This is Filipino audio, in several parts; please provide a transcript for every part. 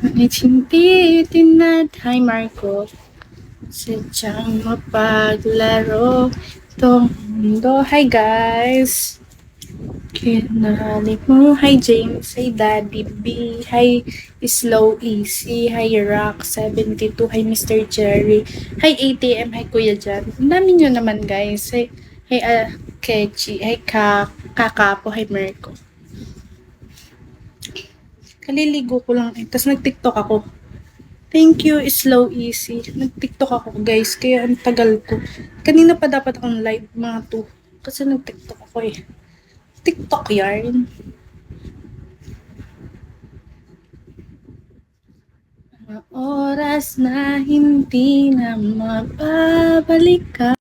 Ngunit hindi tinatay Marco. Sadyang mapaglaro itong mundo. Hi guys! Kinali mo. Hi James. Hi Daddy B. Hi Slow Easy. Hi Rock 72. Hi Mr. Jerry. Hi ATM. Hi Kuya Jan. Ang dami nyo naman guys. Hi, hi Kechi. Hi Kakapo. Hi Merko. Kaliligo ko lang. Tapos nag-tiktok ako. Thank you, Slow Easy. Nag-tiktok ako guys. Kaya ang tagal ko. Kanina pa dapat akong live mga 2. Kasi nag-tiktok ako eh. TikTok yarn. Mga oras na hindi na mababalik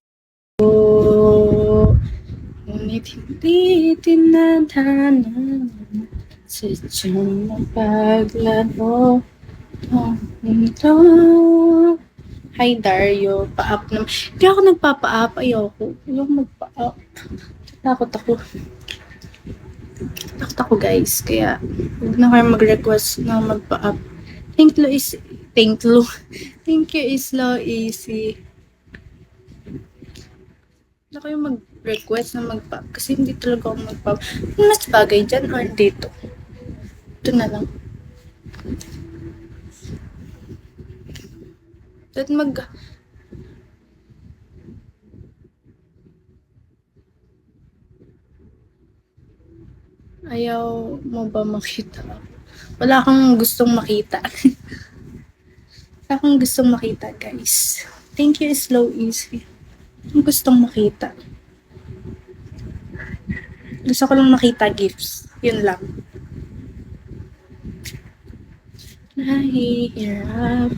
ako. Ngunit hindi tinadhana. Sadyang mapaglaro. Ito. Hi Dario. Pa-up naman. Hindi ako nagpapa-up. Ayoko. Ayoko magpa-up. Takot ako. Takot ako guys. Kaya huwag na kayo mag-request na magpa-up. Thank you is Slow Easy. Na kayo mag-request na magpa-up kasi hindi talaga ako magpa-up. Mas bagay dyan or dito? Ito na lang. At ayaw mo ba makita? Wala kang gustong makita. Wala kang gustong makita, guys. Thank you, Slow Easy. Ang gustong makita. Gusto ko lang makita gifts. Yun lang. Nahihirap.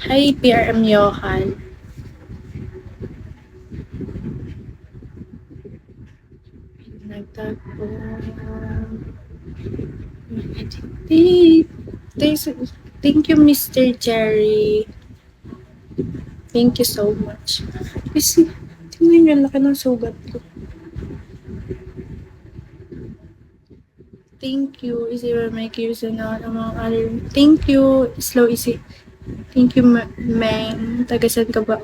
Hi, PRM Johan. Nagtagpo. Thank you, Mr. Jerry. Thank you so much. Kasi, tingnan nyo, laki ng sugat ko. Thank you. Easy will make use na among other. Thank you, Slow Easy. Thank you, Meng. Tagasan ka ba?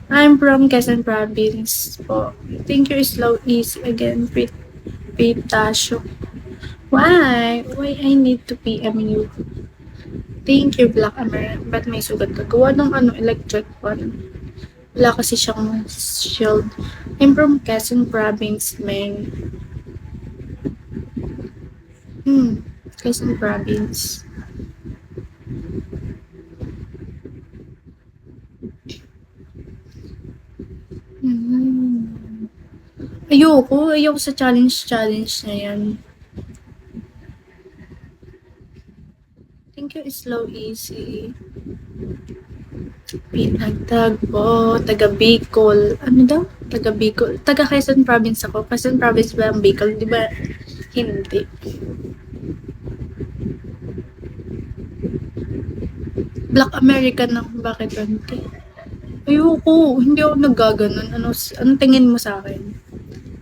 I'm from Quezon Province po. Thank you, Slow Easy. Again, Pitasyo. Why? Why I need to PM you? Thank you, Black American. Ba't may sugat ka? Gawa ng electric fan. Wala kasi siyang shield. I'm from Quezon Province, Meng. Quezon Province. Ayoko sa challenge na yan. Thank you, Slow Easy. Pinagtagpo, taga Bicol. Ano daw? Taga Bicol. Taga Quezon Province ako. Quezon Province ba ang Bicol? Di ba? Hindi. Black American na. Bakit ganito? Ayoko. Hindi ako nagaganon. Anong tingin mo sa akin?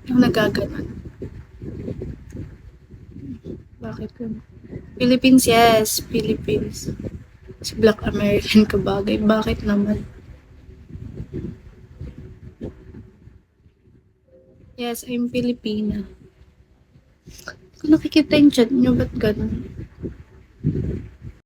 Hindi ako nagaganon. Bakit ganito? Philippines, yes. Philippines. Si Black American kabagay. Bakit naman? Yes, I'm Filipina. Kung nakikita yung chat nyo, ba't ganun?